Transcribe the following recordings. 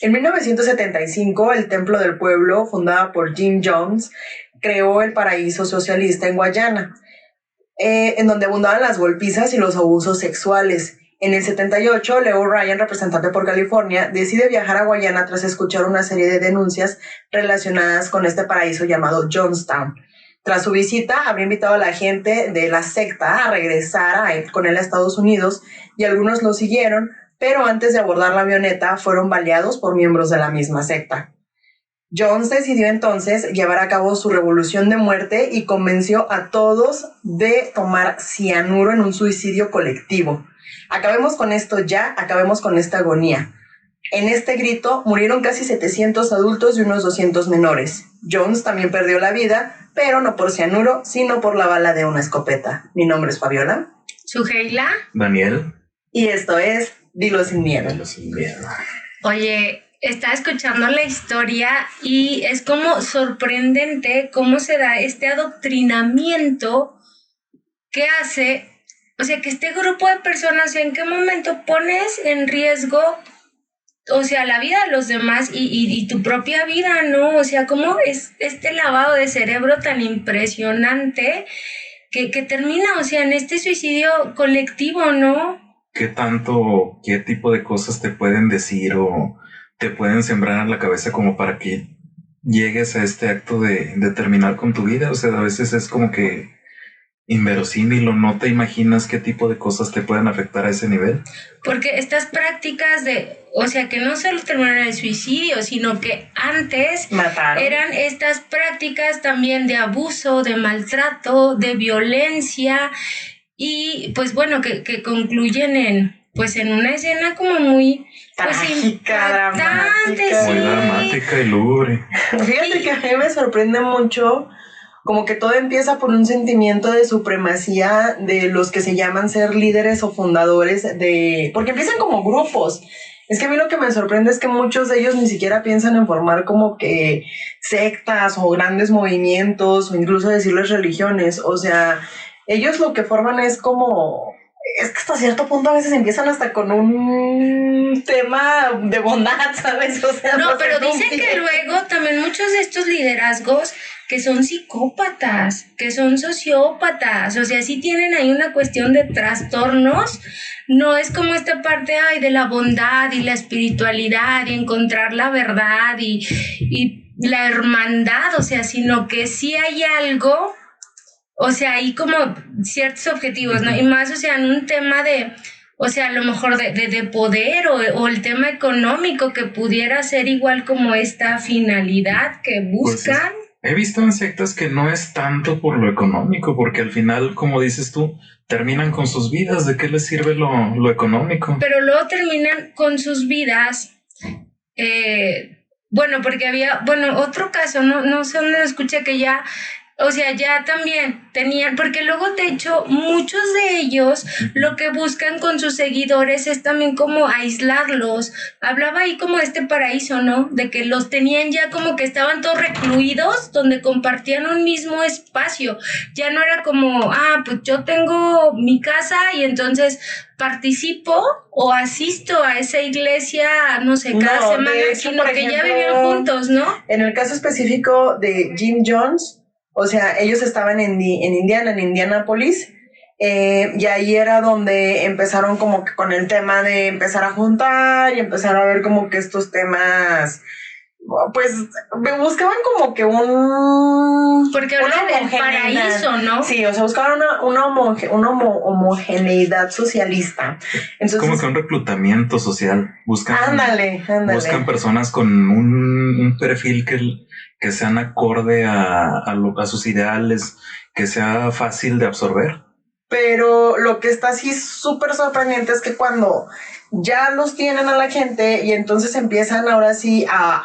En 1975, el Templo del Pueblo, fundada por Jim Jones, creó el paraíso socialista en Guayana, en donde abundaban las golpizas y los abusos sexuales. En el 78, Leo Ryan, representante por California, decide viajar a Guayana tras escuchar una serie de denuncias relacionadas con este paraíso llamado Jonestown. Tras su visita, habría invitado a la gente de la secta a regresar con él a Estados Unidos y algunos lo siguieron, pero antes de abordar la avioneta fueron baleados por miembros de la misma secta. Jones decidió entonces llevar a cabo su revolución de muerte y convenció a todos de tomar cianuro en un suicidio colectivo. Acabemos con esto ya, acabemos con esta agonía. En este grito murieron casi 700 adultos y unos 200 menores. Jones también perdió la vida, pero no por cianuro, sino por la bala de una escopeta. Mi nombre es Fabiola. Suheila. Daniel. Y esto es Dilo Sin Miedo. Dilo Sin Miedo. Oye, estaba escuchando la historia y es como sorprendente cómo se da este adoctrinamiento que hace, o sea, que este grupo de personas, o sea, ¿en qué momento pones en riesgo, o sea, la vida de los demás y tu propia vida, ¿no? O sea, cómo es este lavado de cerebro tan impresionante que termina, o sea, en este suicidio colectivo, ¿no? ¿Qué tipo de cosas te pueden decir o te pueden sembrar en la cabeza como para que llegues a este acto de terminar con tu vida? O sea, a veces es como que inverosímil o no te imaginas qué tipo de cosas te pueden afectar a ese nivel. Porque estas prácticas o sea, que no solo terminaron en el suicidio, sino que antes Mataron. Eran estas prácticas también de abuso, de maltrato, de violencia y pues bueno, que concluyen en una escena como muy trágica, impactante, muy dramática y lúgubre. Fíjate que a mí me sorprende mucho como que todo empieza por un sentimiento de supremacía de los que se llaman ser líderes o fundadores porque empiezan como grupos. Es que a mí lo que me sorprende es que muchos de ellos ni siquiera piensan en formar como que sectas o grandes movimientos o incluso decirles religiones. O sea, ellos lo que forman es que hasta cierto punto a veces empiezan hasta con un tema de bondad, ¿sabes? O sea, no, pero dicen que luego también muchos de estos liderazgos que son psicópatas, que son sociópatas, o sea, sí tienen ahí una cuestión de trastornos, no es como esta parte de la bondad y la espiritualidad y encontrar la verdad y la hermandad, o sea, sino que sí hay algo, o sea, hay como ciertos objetivos, ¿no? Y más, o sea, en un tema o sea, a lo mejor de poder o el tema económico que pudiera ser igual como esta finalidad que buscan. Pues he visto en sectas que no es tanto por lo económico, porque al final, como dices tú, terminan con sus vidas. ¿De qué les sirve lo económico? Pero luego terminan con sus vidas. Bueno, porque había, otro caso, no sé dónde lo escuché, que ya, o sea, ya también tenían, porque luego de hecho muchos de ellos lo que buscan con sus seguidores es también como aislarlos. Hablaba ahí como de este paraíso, ¿no? De que los tenían ya como que estaban todos recluidos, donde compartían un mismo espacio. Ya no era como, pues yo tengo mi casa y entonces participo o asisto a esa iglesia, no sé, cada semana, hecho, sino que ya vivían juntos, ¿no? En el caso específico de Jim Jones, o sea, ellos estaban en Indianápolis, y ahí era donde empezaron como que con el tema de empezar a juntar y empezar a ver como que estos temas, pues me buscaban como que porque hablan del paraíso, ¿no? Sí, o sea, buscaban una homogeneidad socialista. Entonces, es como que un reclutamiento social. Ándale. Buscan personas con un perfil que sean acorde a sus ideales, que sea fácil de absorber. Pero lo que está así súper sorprendente es que cuando ya los tienen a la gente y entonces empiezan ahora sí a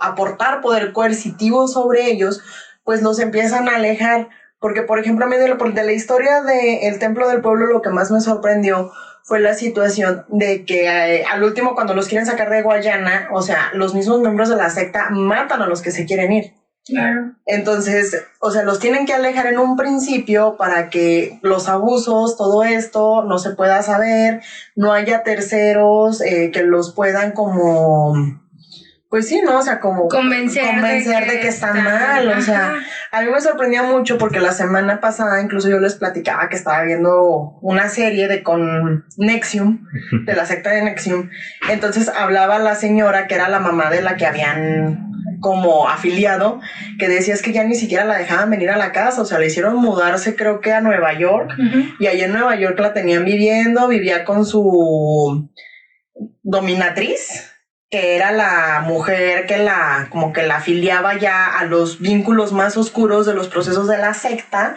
aportar poder coercitivo sobre ellos, pues los empiezan a alejar. Porque, por ejemplo, a mí de la historia del Templo del Pueblo, lo que más me sorprendió fue la situación de que al último, cuando los quieren sacar de Guayana, o sea, los mismos miembros de la secta matan a los que se quieren ir. Claro. Entonces, o sea, los tienen que alejar en un principio para que los abusos, todo esto, no se pueda saber, no haya terceros que los puedan como pues sí, ¿no? O sea, como convencer de que está mal, o sea, a mí me sorprendía mucho porque la semana pasada incluso yo les platicaba que estaba viendo una serie con NXIVM, de la secta de NXIVM, entonces hablaba la señora que era la mamá de la que habían como afiliado, que decía es que ya ni siquiera la dejaban venir a la casa, o sea, le hicieron mudarse creo que a Nueva York, y allá en Nueva York la tenían vivía con su dominatriz, que era la mujer que como que la afiliaba ya a los vínculos más oscuros de los procesos de la secta,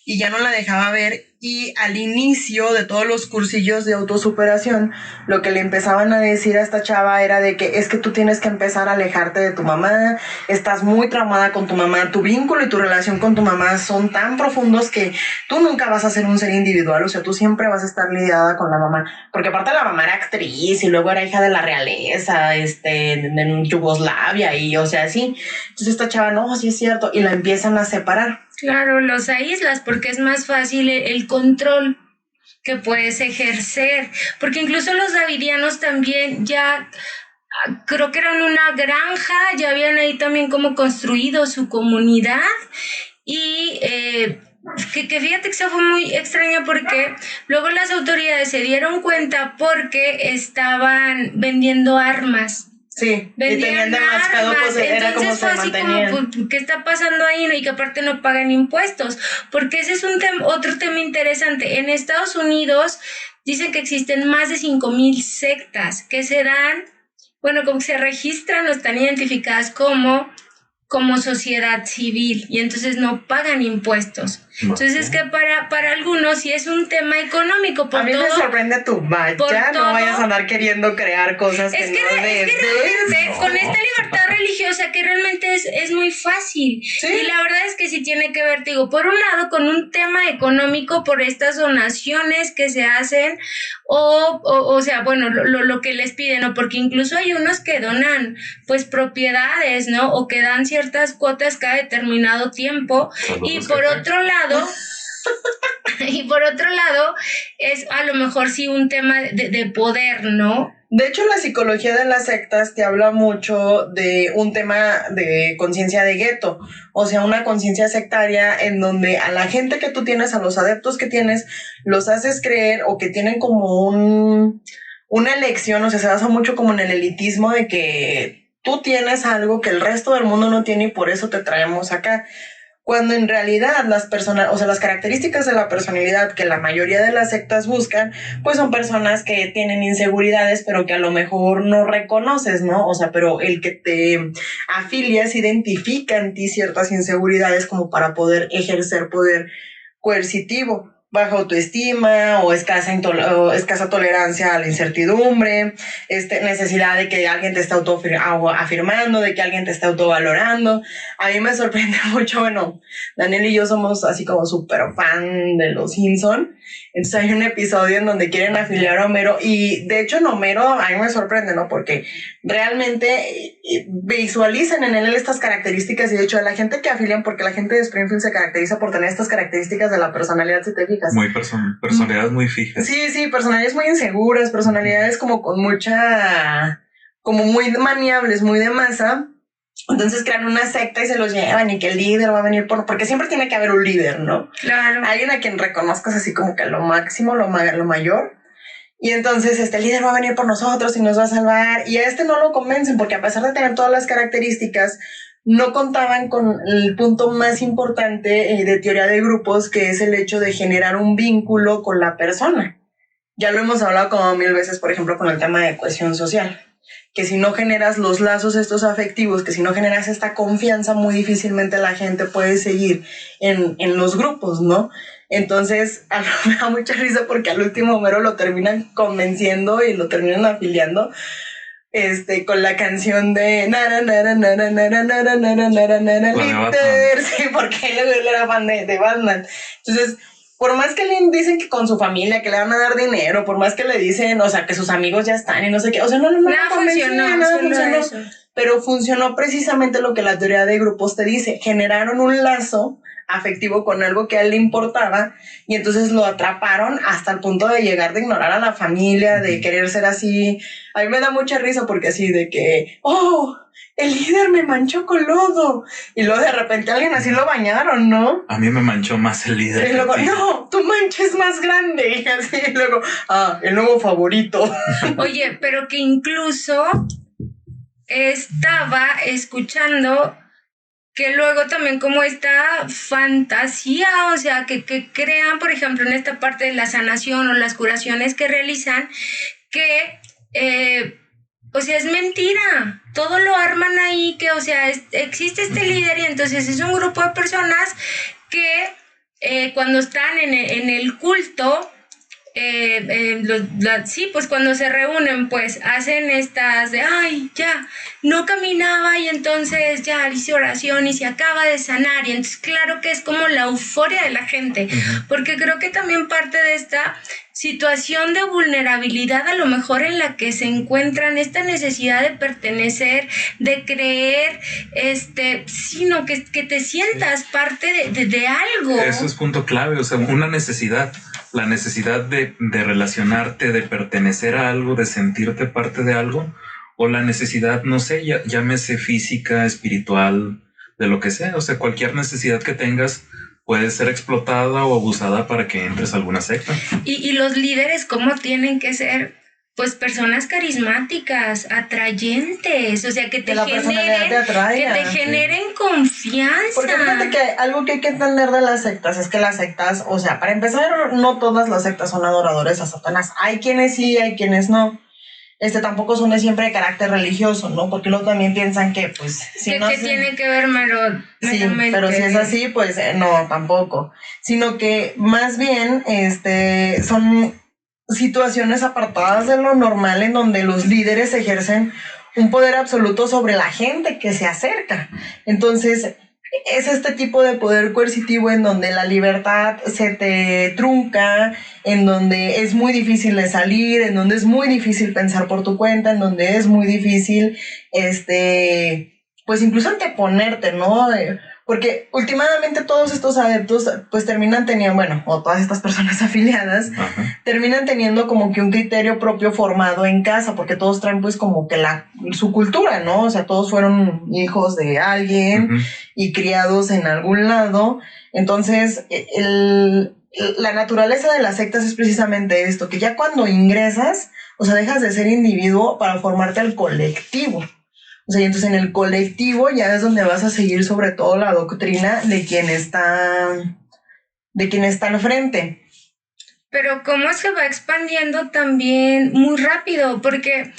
y ya no la dejaba ver. Y al inicio de todos los cursillos de autosuperación, lo que le empezaban a decir a esta chava era de que es que tú tienes que empezar a alejarte de tu mamá, estás muy traumada con tu mamá, tu vínculo y tu relación con tu mamá son tan profundos que tú nunca vas a ser un ser individual, o sea, tú siempre vas a estar lidiada con la mamá, porque aparte la mamá era actriz y luego era hija de la realeza, en Yugoslavia y o sea, así. Entonces esta chava, no, sí es cierto, y la empiezan a separar. Claro, los aíslas porque es más fácil el control que puedes ejercer, porque incluso los davidianos también ya creo que eran una granja, ya habían ahí también como construido su comunidad y que fíjate que eso fue muy extraño porque luego las autoridades se dieron cuenta porque estaban vendiendo armas. Sí, y tenían demasiado, pues era como se mantenían. Como, pues, ¿qué está pasando ahí? ¿No? Y que aparte no pagan impuestos, porque ese es otro tema interesante. En Estados Unidos dicen que existen más de 5,000 sectas que se dan, bueno, como que se registran o están identificadas como sociedad civil y entonces no pagan impuestos. Entonces es que para algunos sí es un tema económico. A mí me sorprende tu vaya, no vayas a andar queriendo crear cosas que no debes. Es que realmente con esta libertad religiosa que realmente es muy fácil. ¿Sí? Y la verdad es que sí tiene que ver, digo, por un lado con un tema económico por estas donaciones que se hacen o sea, bueno, lo que les piden, ¿no? Porque incluso hay unos que donan pues propiedades, ¿no? O que dan ciertas cuotas cada determinado tiempo. Y por otro lado es a lo mejor sí un tema de poder, ¿no? De hecho, la psicología de las sectas te habla mucho de un tema de conciencia de gueto, o sea, una conciencia sectaria en donde a la gente que tú tienes, a los adeptos que tienes, los haces creer o que tienen como una elección, o sea, se basa mucho como en el elitismo de que tú tienes algo que el resto del mundo no tiene y por eso te traemos acá. Cuando en realidad las personas, o sea, las características de la personalidad que la mayoría de las sectas buscan, pues son personas que tienen inseguridades, pero que a lo mejor no reconoces, ¿no? O sea, pero el que te afilias identifica en ti ciertas inseguridades como para poder ejercer poder coercitivo. Baja autoestima o escasa tolerancia a la incertidumbre, necesidad de que alguien te esté afirmando, de que alguien te esté autovalorando. A mí me sorprende mucho, bueno, Daniel y yo somos así como súper fan de los Simpson. Entonces hay un episodio en donde quieren afiliar a Homero y de hecho en Homero a mí me sorprende, ¿no? Porque realmente visualizan en él estas características y de hecho a la gente que afilian, porque la gente de Springfield se caracteriza por tener estas características de la personalidad, si te fijas. Muy personalidades muy fijas. Sí, personalidades muy inseguras, personalidades como con como muy maniables, muy de masa. Entonces crean una secta y se los llevan y que el líder va a venir porque siempre tiene que haber un líder, ¿no? Claro. Alguien a quien reconozcas así como que lo máximo, lo mayor. Y entonces el líder va a venir por nosotros y nos va a salvar. Y a no lo convencen porque a pesar de tener todas las características, no contaban con el punto más importante de teoría de grupos, que es el hecho de generar un vínculo con la persona. Ya lo hemos hablado como 1000 veces, por ejemplo, con el tema de cohesión social. Que si no generas los lazos estos afectivos, que si no generas esta confianza, muy difícilmente la gente puede seguir en los grupos, ¿no? Entonces, a mí me da mucha risa porque al último Homero lo terminan convenciendo y lo terminan afiliando con la canción de sí, porque él era fan de Batman. Entonces, por más que le dicen que con su familia, que le van a dar dinero, por más que le dicen, o sea, que sus amigos ya están y no sé qué, o sea, no funcionó. Pero funcionó precisamente lo que la teoría de grupos te dice, generaron un lazo afectivo con algo que a él le importaba, y entonces lo atraparon hasta el punto de llegar de ignorar a la familia, de querer ser así. A mí me da mucha risa porque así de que, oh, el líder me manchó con lodo, y luego de repente alguien así lo bañaron, ¿no? A mí me manchó más el líder. Y luego, no, tu mancha es más grande, y así, y luego, el nuevo favorito. Oye, pero que incluso estaba escuchando que luego también como esta fantasía, o sea, que crean, por ejemplo, en esta parte de la sanación o las curaciones que realizan, que, o sea, es mentira. Todo lo arman ahí, que, o sea, existe este líder y entonces es un grupo de personas que cuando están en el culto, sí, pues cuando se reúnen, pues hacen estas de, ay, ya, no caminaba y entonces ya hice oración y se acaba de sanar. Y entonces claro que es como la euforia de la gente, porque creo que también parte de esta situación de vulnerabilidad a lo mejor en la que se encuentran, esta necesidad de pertenecer, de creer, sino que te sientas parte de algo. Eso es punto clave, o sea, una necesidad. La necesidad de relacionarte, de pertenecer a algo, de sentirte parte de algo, o la necesidad, no sé, llámese física, espiritual, de lo que sea. O sea, cualquier necesidad que tengas puede ser explotada o abusada para que entres a alguna secta. Y los líderes, ¿cómo tienen que ser? Pues personas carismáticas, atrayentes, o sea, que te generen confianza. Porque fíjate que algo que hay que entender de las sectas es que las sectas, o sea, para empezar, no todas las sectas son adoradores a Satanás. Hay quienes sí, hay quienes no. Tampoco son de siempre de carácter religioso, ¿no? Porque luego también piensan que, pues... Si no tiene que ver sí, pero si es así, pues no, tampoco. Sino que más bien, son situaciones apartadas de lo normal en donde los líderes ejercen un poder absoluto sobre la gente que se acerca. Entonces, es este tipo de poder coercitivo en donde la libertad se te trunca, en donde es muy difícil de salir, en donde es muy difícil pensar por tu cuenta, en donde es muy difícil, pues incluso anteponerte, ¿no? Porque últimamente todos estos adeptos pues terminan teniendo, bueno, o todas estas personas afiliadas, terminan teniendo como que un criterio propio formado en casa, porque todos traen pues como que su cultura, ¿no? O sea, todos fueron hijos de alguien y criados en algún lado. Entonces, la naturaleza de las sectas es precisamente esto, que ya cuando ingresas, o sea, dejas de ser individuo para formarte al colectivo. O sea, y entonces en el colectivo ya es donde vas a seguir sobre todo la doctrina de quien está al frente. Pero cómo se va expandiendo también muy rápido, porque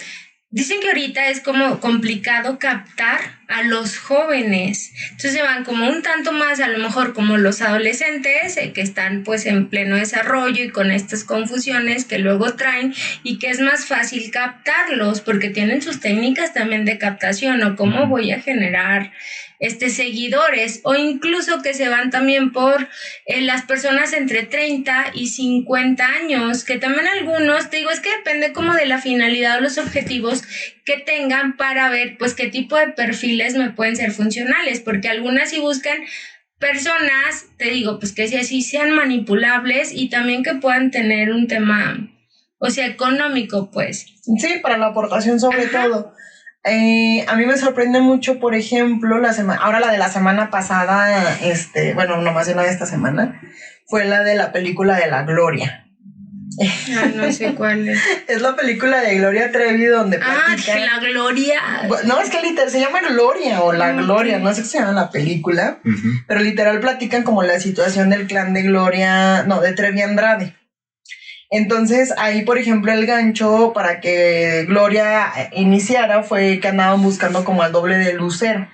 dicen que ahorita es como complicado captar a los jóvenes. Entonces se van como un tanto más, a lo mejor como los adolescentes, que están pues en pleno desarrollo y con estas confusiones que luego traen, y que es más fácil captarlos porque tienen sus técnicas también de captación, o cómo voy a generar seguidores, o incluso que se van también por las personas entre 30 y 50 años, que también algunos, te digo, es que depende como de la finalidad o los objetivos que tengan para ver pues qué tipo de perfiles me pueden ser funcionales, porque algunas sí buscan personas, te digo, pues que sí sean manipulables y también que puedan tener un tema, o sea, económico, pues. Sí, para la aportación sobre todo. A mí me sorprende mucho, por ejemplo, ahora la de la semana pasada, bueno, no más de una de esta semana, fue la de la película de La Gloria. No sé cuál es. Es la película de Gloria Trevi donde platica... La Gloria. No, es que literal se llama Gloria o La Gloria, no sé qué se llama la película, pero literal platican como la situación del clan de de Trevi Andrade. Entonces ahí, por ejemplo, el gancho para que Gloria iniciara fue que andaban buscando como al doble de Lucero.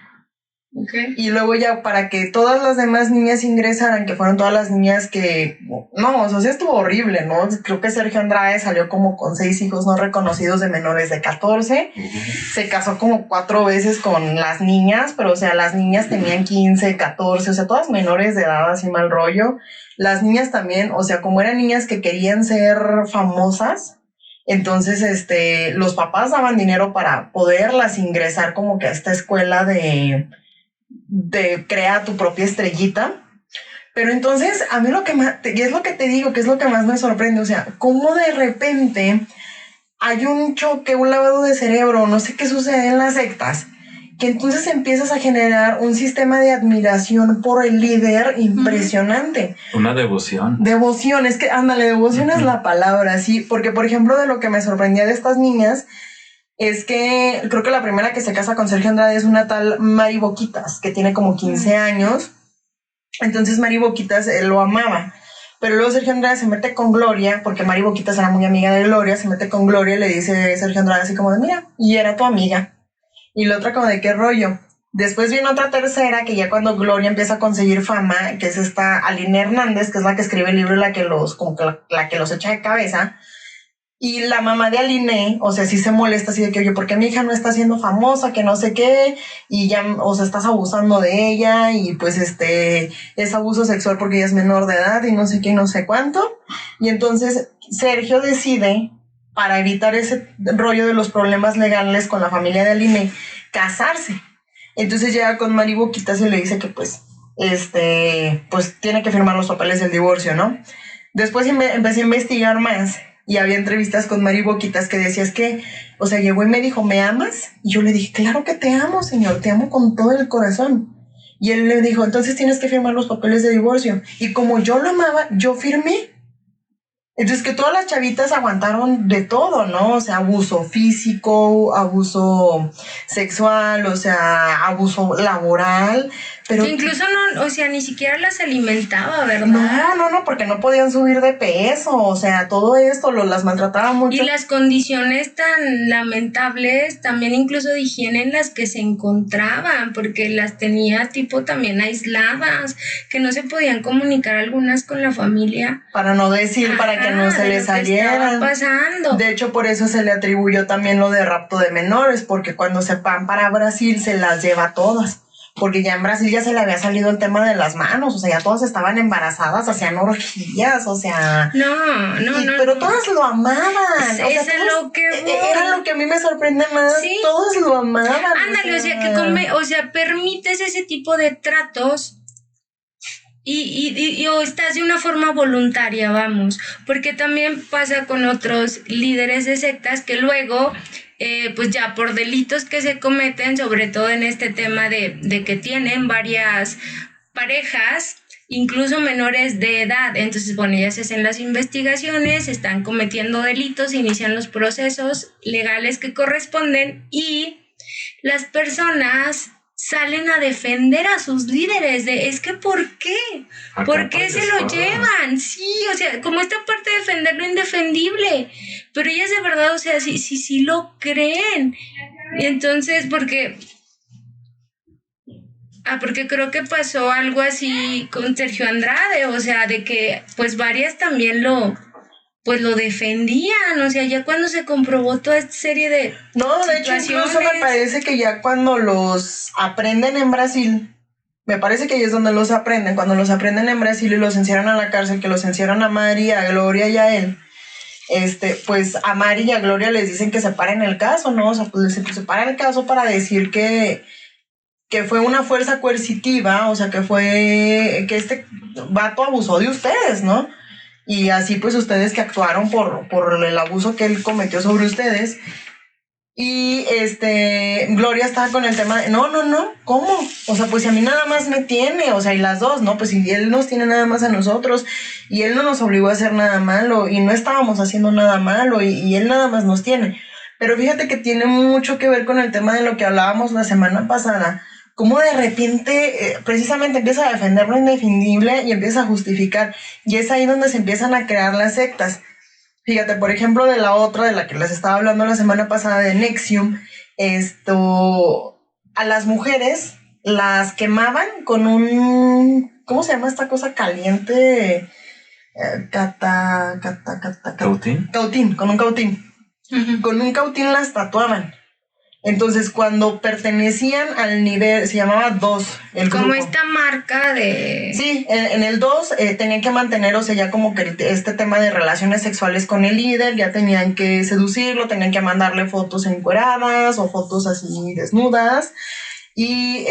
Okay. Y luego ya para que todas las demás niñas ingresaran, que fueron todas las niñas que... No, o sea, estuvo horrible, ¿no? Creo que Sergio Andrade salió como con 6 hijos no reconocidos de menores de 14. Se casó como 4 veces con las niñas, pero o sea, las niñas tenían 15, 14, o sea, todas menores de edad, así mal rollo. Las niñas también, o sea, como eran niñas que querían ser famosas, entonces los papás daban dinero para poderlas ingresar como que a esta escuela de crea tu propia estrellita. Pero entonces, a mí lo que más, y es lo que te digo, que es lo que más me sorprende, o sea, cómo de repente hay un choque, un lavado de cerebro, no sé qué sucede en las sectas, que entonces empiezas a generar un sistema de admiración por el líder impresionante. Una devoción. Devoción, es que, ándale, devoción es la palabra, sí, porque por ejemplo de lo que me sorprendía de estas niñas es que creo que la primera que se casa con Sergio Andrade es una tal Mari Boquitas, que tiene como 15 años, entonces Mari Boquitas lo amaba. Pero luego Sergio Andrade se mete con Gloria, porque Mari Boquitas era muy amiga de Gloria, se mete con Gloria y le dice Sergio Andrade así como de, mira, y era tu amiga. Y la otra como de, ¿qué rollo? Después viene otra tercera, que ya cuando Gloria empieza a conseguir fama, que es esta Aline Hernández, que es la que escribe el libro y la que los echa de cabeza. Y la mamá de Aline, o sea, sí se molesta así de que, oye, ¿por qué mi hija no está siendo famosa? Que no sé qué, y ya, o sea, estás abusando de ella, y pues es abuso sexual porque ella es menor de edad, y no sé qué, y no sé cuánto. Y entonces Sergio decide, para evitar ese rollo de los problemas legales con la familia de Aline, casarse. Entonces llega con Mari Boquitas y le dice que pues tiene que firmar los papeles del divorcio, ¿no? Después empecé a investigar más y había entrevistas con Mari Boquitas que decía, es que, o sea, llegó y me dijo, ¿me amas? Y yo le dije, claro que te amo, señor, te amo con todo el corazón. Y él le dijo, entonces tienes que firmar los papeles de divorcio. Y como yo lo amaba, yo firmé. Entonces que todas las chavitas aguantaron de todo, ¿no? O sea, abuso físico, abuso sexual, o sea, abuso laboral, pero... Que incluso no, o sea, ni siquiera las alimentaba, ¿verdad? No, porque no podían subir de peso, o sea, todo esto las maltrataba mucho. Y las condiciones tan lamentables, también incluso de higiene en las que se encontraban, porque las tenía tipo también aisladas, que no se podían comunicar algunas con la familia. Para no decir, para que no se les salieran. Pasando. De hecho, por eso se le atribuyó también lo de rapto de menores, porque cuando se van para Brasil se las lleva todas. Porque ya en Brasil ya se le había salido el tema de las manos, o sea, ya todas estaban embarazadas, hacían orgías, o sea... Pero todas lo amaban. Lo que era lo que a mí me sorprende más, ¿sí? Todos lo amaban. Ándale, o sea, permites ese tipo de tratos y o estás de una forma voluntaria, vamos, porque también pasa con otros líderes de sectas que luego... pues ya por delitos que se cometen, sobre todo en este tema de que tienen varias parejas, incluso menores de edad. Entonces, bueno, ya se hacen las investigaciones, están cometiendo delitos, inician los procesos legales que corresponden y las personas salen a defender a sus líderes es que ¿por qué? ¿Por qué se lo llevan? Sí, o sea, como esta parte de defender lo indefendible, pero ellas de verdad, o sea, sí lo creen. Y entonces, porque creo que pasó algo así con Sergio Andrade, o sea, de que pues varias también lo defendían, o sea, ya cuando se comprobó toda esta serie de de hecho, incluso me parece que ya cuando los aprenden en Brasil, me parece que ahí es donde los aprenden, cuando los aprenden en Brasil y los encierran a la cárcel, que los encierran a Mari, a Gloria y a él, pues a Mari y a Gloria les dicen que separen el caso, ¿no? O sea, pues les separan el caso para decir que fue una fuerza coercitiva, o sea, que este vato abusó de ustedes, ¿no? Y así pues ustedes que actuaron por el abuso que él cometió sobre ustedes. Y Gloria estaba con el tema de, no, ¿cómo? O sea, pues si a mí nada más me tiene, o sea, y las dos, ¿no? Pues si él nos tiene nada más a nosotros y él no nos obligó a hacer nada malo y no estábamos haciendo nada malo y él nada más nos tiene. Pero fíjate que tiene mucho que ver con el tema de lo que hablábamos la semana pasada, cómo de repente precisamente empieza a defender lo indefendible y empieza a justificar. Y es ahí donde se empiezan a crear las sectas. Fíjate, por ejemplo, de la otra, de la que les estaba hablando la semana pasada, de NXIVM, a las mujeres las quemaban con un... ¿Cómo se llama esta cosa caliente? ¿Cautín? Cautín, con un cautín. Uh-huh. Con un cautín las tatuaban. Entonces, cuando pertenecían al nivel, se llamaba 2, el grupo. Como esta marca de... Sí, en el 2 tenían que mantener, o sea, ya como que este tema de relaciones sexuales con el líder, ya tenían que seducirlo, tenían que mandarle fotos encueradas o fotos así desnudas. Y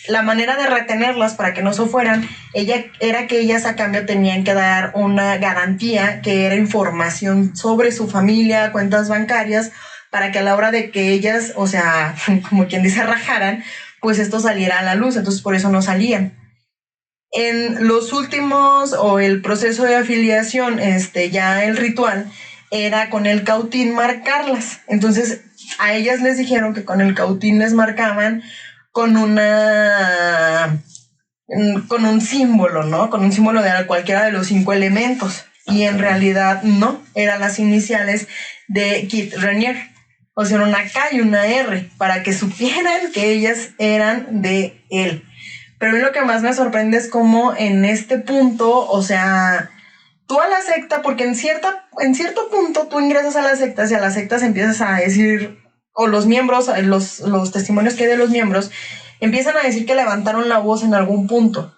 la manera de retenerlas para que no se fueran, era que ellas a cambio tenían que dar una garantía que era información sobre su familia, cuentas bancarias, para que a la hora de que ellas, o sea, como quien dice, rajaran, pues esto saliera a la luz. Entonces por eso no salían. En los últimos, o el proceso de afiliación, ya el ritual era con el cautín marcarlas. Entonces a ellas les dijeron que con el cautín les marcaban con un símbolo, ¿no? Con un símbolo de cualquiera de los 5 elementos. Y en realidad no, eran las iniciales de Kit Raniere. O sea, una K y una R, para que supieran que ellas eran de él. Pero a mí lo que más me sorprende es cómo en este punto, o sea, tú a la secta, porque en cierto punto tú ingresas a las sectas y a las sectas empiezas a decir, o los miembros, los testimonios que hay de los miembros, empiezan a decir que levantaron la voz en algún punto,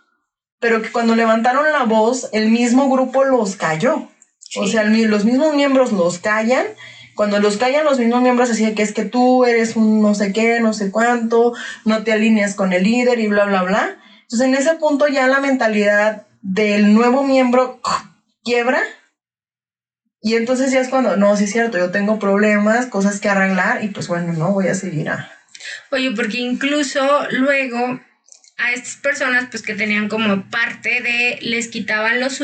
pero que cuando levantaron la voz, el mismo grupo los calló. Sí. O sea, los mismos miembros los callan. Cuando los callan los mismos miembros, así que es que tú eres un no sé qué, no sé cuánto, no te alineas con el líder y bla, bla, bla. Entonces, en ese punto ya la mentalidad del nuevo miembro quiebra. Y entonces ya es cuando, no, sí es cierto, yo tengo problemas, cosas que arreglar y pues bueno, no voy a seguir a... Oye, porque incluso luego a estas personas pues que tenían como parte de, les quitaban los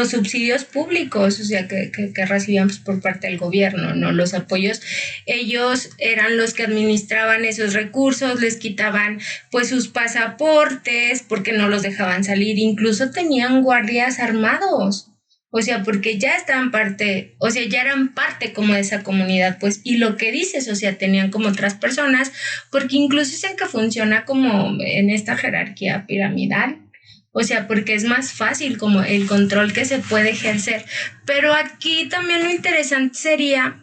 subsidios públicos, o sea, que recibían pues, por parte del gobierno, ¿no? Los apoyos, ellos eran los que administraban esos recursos, les quitaban pues sus pasaportes porque no los dejaban salir, incluso tenían guardias armados. O sea, porque ya estaban parte, o sea, ya eran parte como de esa comunidad, pues, y lo que dices, o sea, tenían como otras personas, porque incluso dicen que funciona como en esta jerarquía piramidal, o sea, porque es más fácil como el control que se puede ejercer. Pero aquí también lo interesante sería,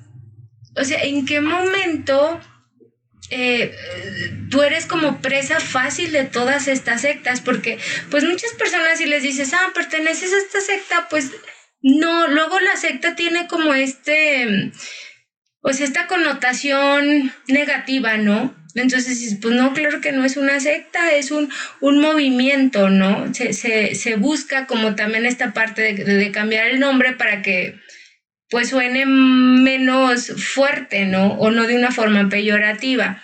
o sea, ¿en qué momento tú eres como presa fácil de todas estas sectas? Porque, pues, muchas personas si les dices, perteneces a esta secta, pues, no, luego la secta tiene como pues esta connotación negativa, ¿no? Entonces, pues no, claro que no es una secta, es un movimiento, ¿no? Se busca como también esta parte de cambiar el nombre para que pues suene menos fuerte, ¿no? O no de una forma peyorativa.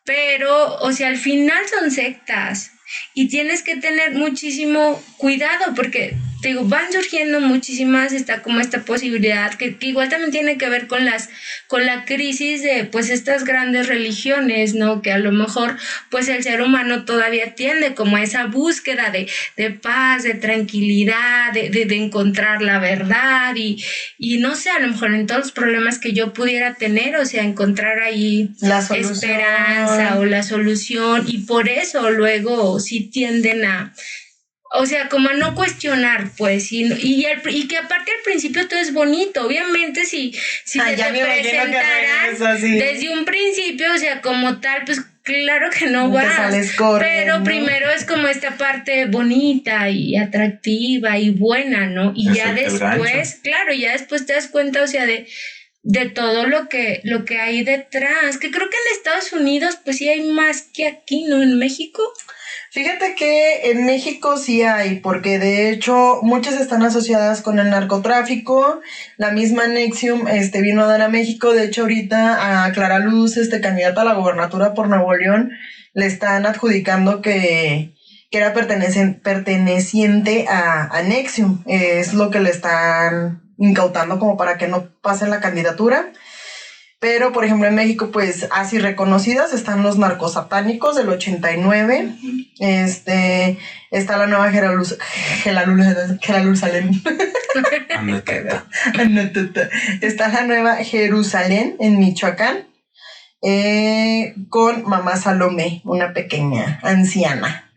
Pero, o sea, al final son sectas y tienes que tener muchísimo cuidado porque, te digo, van surgiendo muchísimas, está como esta posibilidad que igual también tiene que ver con la crisis de, pues, estas grandes religiones, ¿no? Que a lo mejor, pues, el ser humano todavía tiende como a esa búsqueda de paz, de tranquilidad, de encontrar la verdad y no sé, a lo mejor en todos los problemas que yo pudiera tener, o sea, encontrar ahí la esperanza o la solución, y por eso luego sí tienden a, o sea, como a no cuestionar, pues, y que aparte al principio todo es bonito, obviamente si se te presentaran desde un principio, o sea, como tal, pues claro que no vas, pero ¿no? Primero es como esta parte bonita y atractiva y buena, ¿no? Y ya después, claro, ya después te das cuenta, o sea, de todo lo que hay detrás, que creo que en Estados Unidos pues sí hay más que aquí, ¿no? En México. Fíjate que en México sí hay, porque de hecho muchas están asociadas con el narcotráfico. La misma NXIVM vino a dar a México. De hecho, ahorita a Clara Luz, candidata a la gobernatura por Nuevo León, le están adjudicando que era perteneciente a NXIVM. Es lo que le están incautando como para que no pase la candidatura. Pero, por ejemplo, en México, pues, así reconocidas están los narcosatánicos del 89. Está la nueva Jerusalén. Está la nueva Jerusalén en Michoacán. Con Mamá Salomé, una pequeña anciana.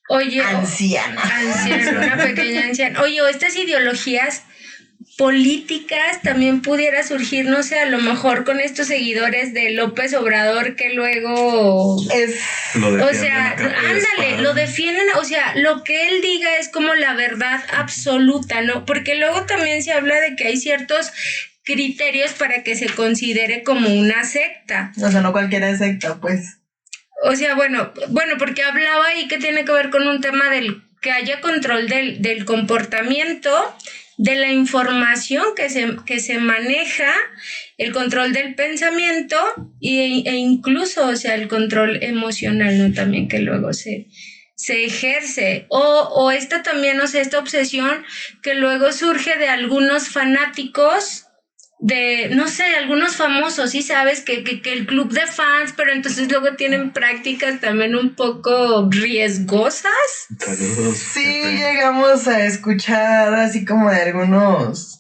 Oye, anciana, una pequeña anciana. Oye, estas ideologías políticas también pudiera surgir, no sé, a lo mejor con estos seguidores de López Obrador que luego o sea, ándale, lo defienden, o sea, lo que él diga es como la verdad absoluta, ¿no? Porque luego también se habla de que hay ciertos criterios para que se considere como una secta. O sea, no cualquiera es secta, pues. O sea, bueno, porque hablaba ahí que tiene que ver con un tema del que haya control del comportamiento, de la información que se maneja, el control del pensamiento e incluso, o sea, el control emocional, ¿no? También que luego se ejerce. O esta también, o sea, esta obsesión que luego surge de algunos fanáticos, de, no sé, algunos famosos, ¿sí sabes? Que el club de fans, pero entonces luego tienen prácticas también un poco riesgosas. Saludos. Sí, llegamos a escuchar así como de algunos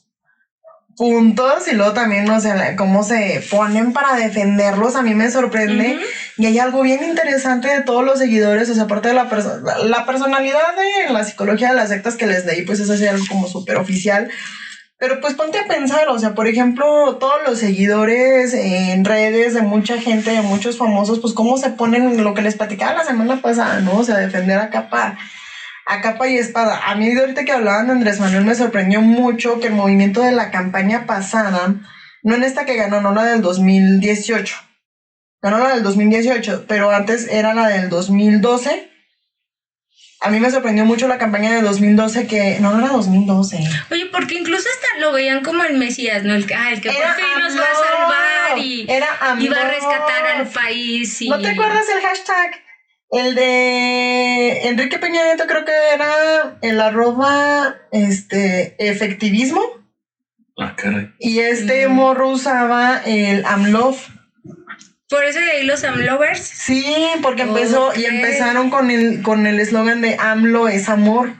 puntos y luego también, o sea, cómo se ponen para defenderlos, a mí me sorprende. Y hay algo bien interesante de todos los seguidores, o sea, aparte de la personalidad de la psicología de las sectas que les leí, pues es así algo como súper oficial. Pero pues ponte a pensar, o sea, por ejemplo, todos los seguidores en redes de mucha gente, de muchos famosos, pues cómo se ponen lo que les platicaba la semana pasada, ¿no? O sea, defender a capa y espada. A mí ahorita que hablaban de Andrés Manuel me sorprendió mucho que el movimiento de la campaña pasada, no en esta que ganó, no la del 2018, ganó la del 2018, pero antes era la del 2012. A mí me sorprendió mucho la campaña de 2012 que... No era 2012. Oye, porque incluso hasta lo veían como el Mesías, ¿no? El que por fin nos va a salvar y va a rescatar al país. Y... ¿No te acuerdas el hashtag? El de Enrique Peña Nieto, creo que era el @ efectivismo. Ah, caray. Y morro usaba el AMLove. Por eso de ahí los AMLovers. Sí, porque empezó y empezaron con el eslogan de AMLO es amor.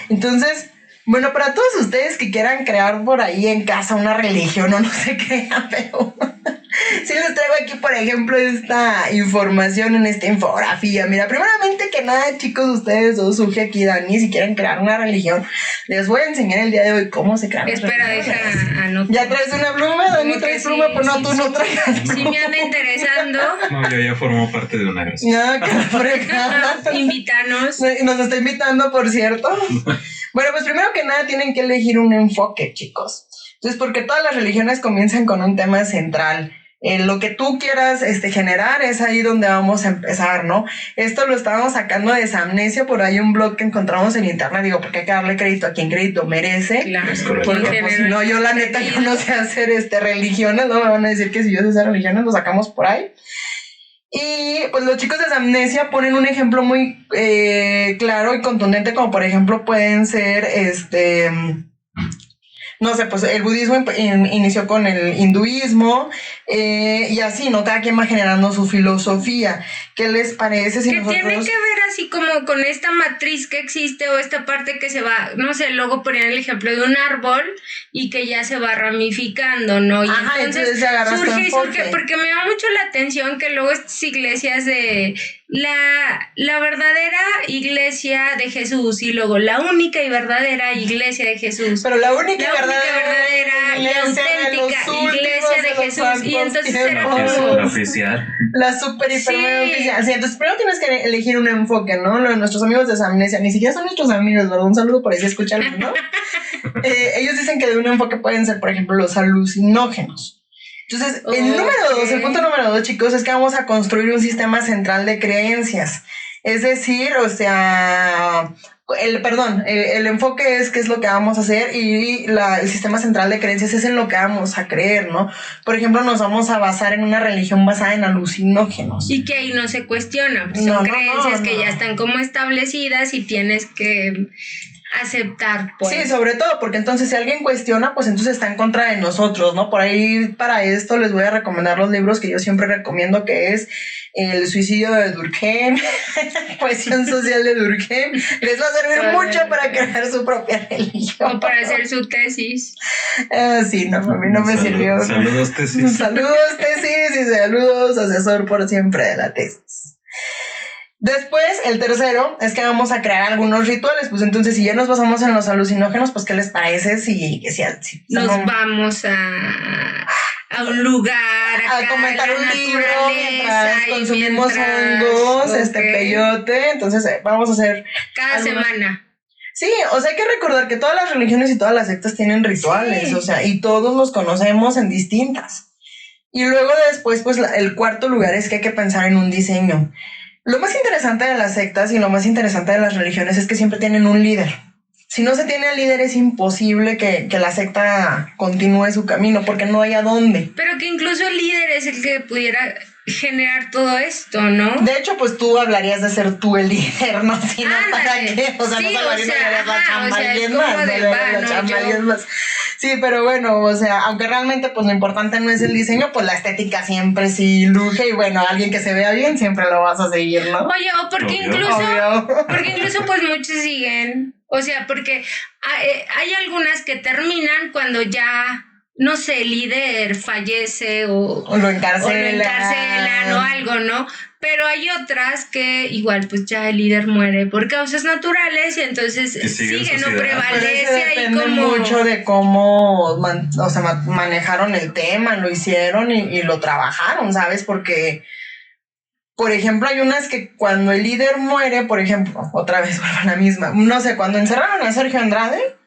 Entonces, bueno, para todos ustedes que quieran crear por ahí en casa una religión o no sé qué, pero sí les traigo aquí, por ejemplo, esta información en esta infografía. Mira, primeramente que nada, chicos, ustedes dos, Uji aquí, Dani, si quieren crear una religión, les voy a enseñar el día de hoy cómo se crean las religiones. Deja anotar. ¿Ya traes una pluma? Dani, ¿traes pluma? Pues no, tú no traigas pluma. Sí, me anda interesando. No, yo ya formo parte de una gracia. No, qué fregada. Invítanos. Nos está invitando, por cierto. Bueno, pues primero que nada tienen que elegir un enfoque, chicos. Entonces, porque todas las religiones comienzan con un tema central. Lo que tú quieras generar es ahí donde vamos a empezar, ¿no? Esto lo estábamos sacando de Samnesia, por ahí un blog que encontramos en internet, digo, porque hay que darle crédito a quien crédito merece. Claro, porque pues, si no, yo la neta, yo no sé hacer religiones, no me van a decir que si yo sé hacer religiones, lo sacamos por ahí. Y pues los chicos de Samnesia ponen un ejemplo muy claro y contundente, como por ejemplo pueden ser no sé, pues el budismo inició con el hinduismo y así, ¿no? Cada quien va generando su filosofía. ¿Qué les parece si nosotros... tiene que ver así como con esta matriz que existe o esta parte que se va, no sé, luego ponían el ejemplo de un árbol y que ya se va ramificando, ¿no? Y ajá, entonces surge, porque me llama mucho la atención que luego estas iglesias de la verdadera iglesia de Jesús y luego la única y verdadera iglesia de Jesús. Pero la única y verdadera y auténtica iglesia de Jesús. Y entonces era como... La oficial. La super hiper oficial. Sí, entonces primero tienes que elegir un enfoque, ¿no? Lo de nuestros amigos de Samnesia, ni siquiera son nuestros amigos, ¿verdad? Un saludo por ahí si escuchan, ¿no? Ellos dicen que de un enfoque pueden ser, por ejemplo, los alucinógenos. Entonces, el punto número 2, chicos, es que vamos a construir un sistema central de creencias. Es decir, o sea, el enfoque es qué es lo que vamos a hacer y el sistema central de creencias es en lo que vamos a creer, ¿no? Por ejemplo, nos vamos a basar en una religión basada en alucinógenos. Y que ahí no se cuestiona, pues son creencias que ya están como establecidas y tienes que aceptar, pues. Sí, sobre todo, porque entonces si alguien cuestiona, pues entonces está en contra de nosotros, ¿no? Por ahí, para esto, les voy a recomendar los libros que yo siempre recomiendo, que es El suicidio de Durkheim, Cohesión social de Durkheim. Les va a servir mucho para crear su propia religión. O para hacer su tesis. Sí, no, a mí no me sirvió. Saludos, tesis. Saludos, tesis, y saludos, asesor por siempre de la tesis. Después, el tercero es que vamos a crear algunos rituales. Pues entonces, si ya nos basamos en los alucinógenos, pues ¿qué les parece si nos vamos a un lugar a comentar un libro mientras consumimos hongos, peyote? Entonces vamos a hacer cada semana. Sí, o sea, hay que recordar que todas las religiones y todas las sectas tienen rituales, sí. O sea, y todos los conocemos en distintas. Y luego después, pues el cuarto lugar es que hay que pensar en un diseño. Lo más interesante de las sectas y lo más interesante de las religiones es que siempre tienen un líder. Si no se tiene al líder es imposible que la secta continúe su camino porque no hay a dónde. Pero que incluso el líder es el que pudiera generar todo esto, ¿no? De hecho, pues tú hablarías de ser tú el líder, ¿no? Si no, ¿para qué? O sea, sí, no salvarías la chamba a alguien yo... más. Sí, pero bueno, o sea, aunque realmente pues lo importante no es el diseño, pues la estética siempre sí luce y bueno, alguien que se vea bien siempre lo vas a seguir, ¿no? Oye, o porque incluso pues muchos siguen, o sea, porque hay algunas que terminan cuando ya, no sé, el líder fallece o lo encarcelan o algo, ¿no? Pero hay otras que igual pues ya el líder muere por causas naturales y entonces sigue, no prevalece ahí depende como... mucho de cómo manejaron el tema, lo hicieron y lo trabajaron, ¿sabes? Porque, por ejemplo, hay unas que cuando el líder muere, por ejemplo, otra vez vuelvo a la misma, no sé, cuando encerraron a Sergio Andrade,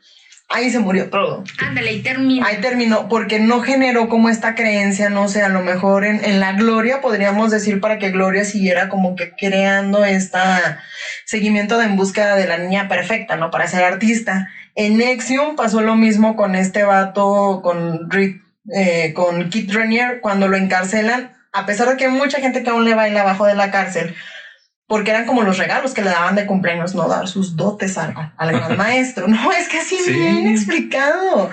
ahí se murió todo. Ándale, y terminó. Ahí terminó, porque no generó como esta creencia, no sé, a lo mejor en la Gloria, podríamos decir, para que Gloria siguiera como que creando esta seguimiento de en búsqueda de la niña perfecta, ¿no? Para ser artista. En Nexium pasó lo mismo con este vato, con Kit Raniere, cuando lo encarcelan, a pesar de que hay mucha gente que aún le baila abajo de la cárcel, porque eran como los regalos que le daban de cumpleaños, no dar sus dotes al gran maestro. No, es que así bien explicado.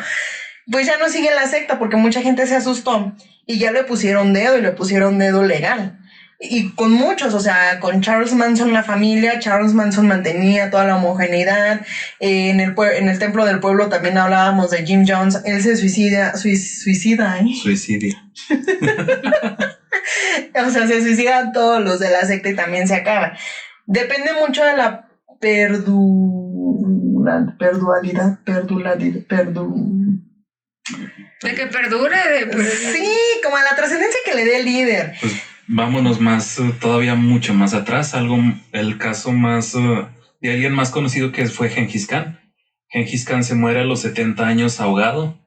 Pues ya no sigue la secta porque mucha gente se asustó y ya le pusieron dedo y le pusieron dedo legal. Y con muchos, o sea, con Charles Manson, la familia, Charles Manson mantenía toda la homogeneidad. En el Templo del Pueblo también hablábamos de Jim Jones. Él se suicida, Suicidia. O sea, se suicidan todos los de la secta y también se acaba. Depende mucho de la de que perdure. Sí, como a la trascendencia que le dé el líder. Pues vámonos más, todavía mucho más atrás. El caso más de alguien más conocido que fue Gengis Khan. Gengis Khan se muere a los 70 años ahogado.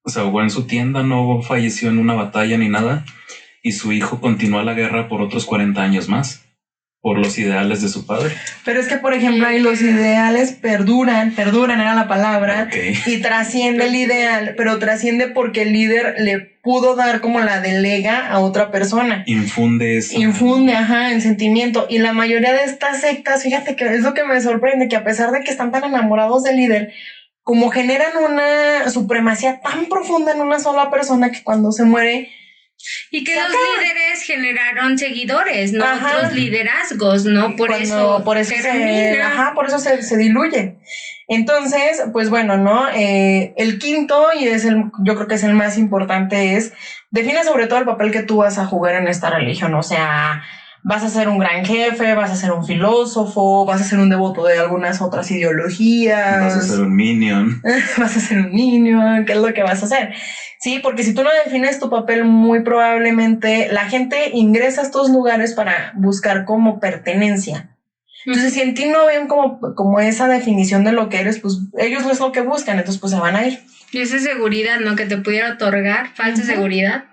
Se ahogó en su tienda, no falleció en una batalla ni nada. Y su hijo continuó la guerra por otros 40 años más, por los ideales de su padre. Pero es que, por ejemplo, ahí los ideales perduran era la palabra, y trasciende el ideal, pero trasciende porque el líder le pudo dar como la delega a otra persona. Infunde eso. El sentimiento. Y la mayoría de estas sectas, fíjate que es lo que me sorprende, que a pesar de que están tan enamorados del líder, como generan una supremacía tan profunda en una sola persona que cuando se muere... Y que los líderes generaron seguidores, ¿no? Otros liderazgos, ¿no? Por eso se diluye. Entonces, pues bueno, ¿no? El quinto, y yo creo que es el más importante, es define sobre todo el papel que tú vas a jugar en esta religión. O sea, vas a ser un gran jefe, vas a ser un filósofo, vas a ser un devoto de algunas otras ideologías. Vas a ser un minion. ¿Qué es lo que vas a hacer? Sí, porque si tú no defines tu papel, muy probablemente la gente ingresa a estos lugares para buscar como pertenencia. Entonces, si en ti no ven como esa definición de lo que eres, pues ellos no es lo que buscan, entonces pues se van a ir. Y esa seguridad, ¿no? Que te pudiera otorgar, falsa seguridad.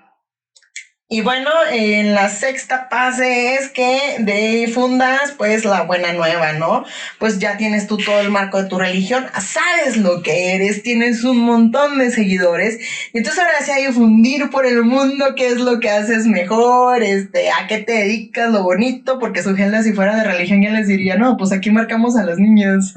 Y bueno, en la sexta fase es que fundas pues la buena nueva, ¿no? Pues ya tienes tú todo el marco de tu religión, sabes lo que eres, tienes un montón de seguidores, y entonces ahora sí hay que fundir por el mundo qué es lo que haces mejor, a qué te dedicas, lo bonito, porque Sujela si fuera de religión ya les diría, no, pues aquí marcamos a las niñas.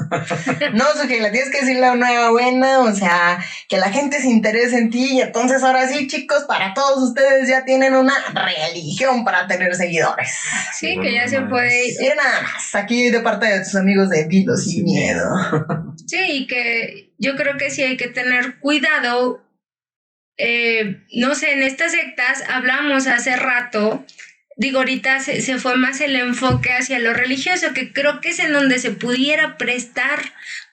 No, Sujela, tienes que decirle una buena, o sea, que la gente se interese en ti, y entonces ahora sí, chicos, para todos ustedes ya tienen una religión para tener seguidores. Sí, que ya se puede ir. Y nada más, aquí de parte de tus amigos de Dilo Sin Miedo. Sí, y que yo creo que sí hay que tener cuidado. No sé, en estas sectas hablamos hace rato digo, ahorita se fue más el enfoque hacia lo religioso, que creo que es en donde se pudiera prestar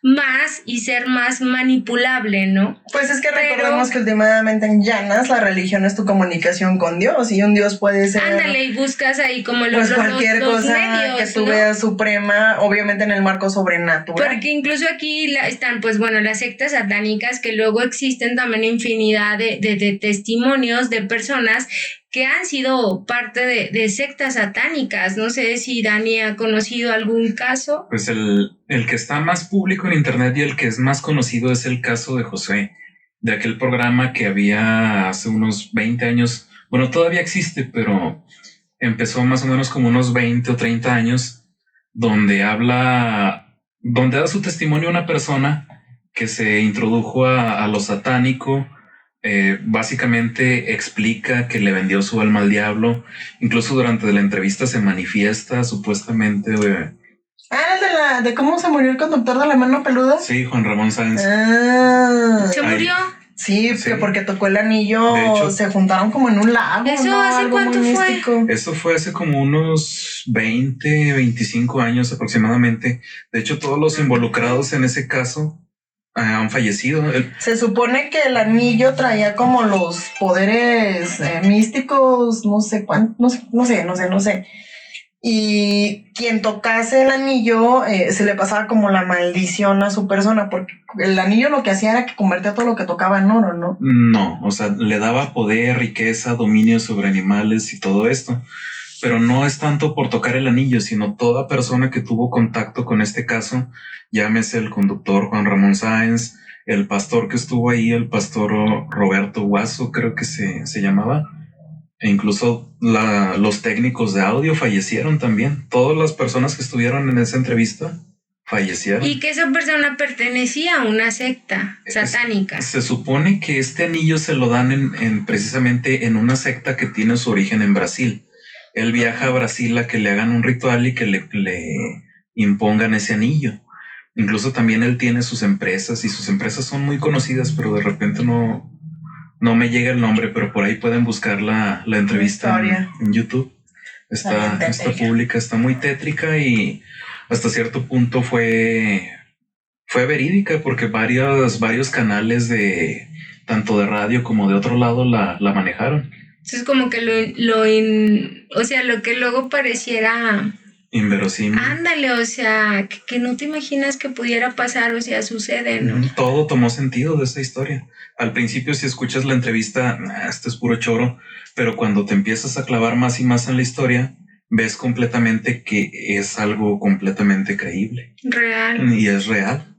más y ser más manipulable, ¿no? Pues es que recordemos que últimamente en Llanas la religión es tu comunicación con Dios, y un Dios puede ser... Ándale, y buscas ahí como los, pues cualquier los cosa medios, que tú ¿no? veas suprema, obviamente en el marco sobrenatural. Porque incluso aquí están, pues bueno, las sectas satánicas, que luego existen también infinidad de testimonios de personas que han sido parte de sectas satánicas. No sé si Dani ha conocido algún caso. Pues el que está más público en internet y el que es más conocido es el caso de José, de aquel programa que había hace unos 20 años. Bueno, todavía existe, pero empezó más o menos como unos 20 o 30 años, donde da su testimonio una persona que se introdujo a lo satánico. Básicamente explica que le vendió su alma al diablo. Incluso durante la entrevista se manifiesta supuestamente. De cómo se murió el conductor de La Mano Peluda. Sí, Juan Ramón Sáenz. ¿Se murió? Sí, que porque tocó el anillo, de hecho, se juntaron como en un lago. ¿Eso ¿no? hace Algo cuánto muy fue? místico. Esto fue hace como unos 20, 25 años aproximadamente. De hecho, todos los involucrados en ese caso han fallecido. Se supone que el anillo traía como los poderes místicos, no sé cuánto, no sé. Y quien tocase el anillo se le pasaba como la maldición a su persona, porque el anillo lo que hacía era que convertía todo lo que tocaba en oro, ¿no? No, o sea, le daba poder, riqueza, dominio sobre animales y todo esto. Pero no es tanto por tocar el anillo, sino toda persona que tuvo contacto con este caso, llámese el conductor Juan Ramón Sáenz, el pastor que estuvo ahí, el pastor Roberto Guaso, creo que se llamaba, e incluso los técnicos de audio fallecieron también. Todas las personas que estuvieron en esa entrevista fallecieron. Y que esa persona pertenecía a una secta satánica. Se supone que este anillo se lo dan precisamente en una secta que tiene su origen en Brasil. Él viaja a Brasil a que le hagan un ritual y que le impongan ese anillo. Incluso también él tiene sus empresas, y sus empresas son muy conocidas, pero de repente no me llega el nombre, pero por ahí pueden buscar la entrevista en YouTube. Está pública, está muy tétrica, y hasta cierto punto fue verídica, porque varios canales de tanto de radio como de otro lado la manejaron. Entonces como que o sea, lo que luego pareciera inverosímil. Ándale, o sea, que no te imaginas que pudiera pasar, o sea, sucede, ¿no? Todo tomó sentido de esta historia. Al principio, si escuchas la entrevista, esto es puro choro, pero cuando te empiezas a clavar más y más en la historia, ves completamente que es algo completamente creíble. Real. Y es real.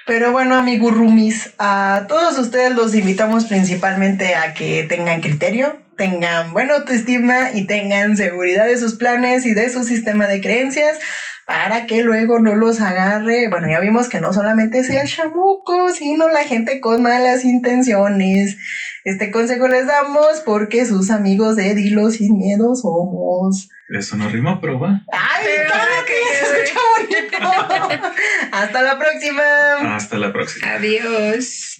Pero bueno, amigos roomies, a todos ustedes los invitamos principalmente a que tengan criterio, tengan buena autoestima y tengan seguridad de sus planes y de su sistema de creencias, para que luego no los agarre. Bueno, ya vimos que no solamente sea el chamuco, sino la gente con malas intenciones. Este consejo les damos porque sus amigos de Dilo Sin Miedo somos. Eso no rima, pero va. ¡Ay, claro que se escucha bonito! ¡Hasta la próxima! Hasta la próxima. Adiós.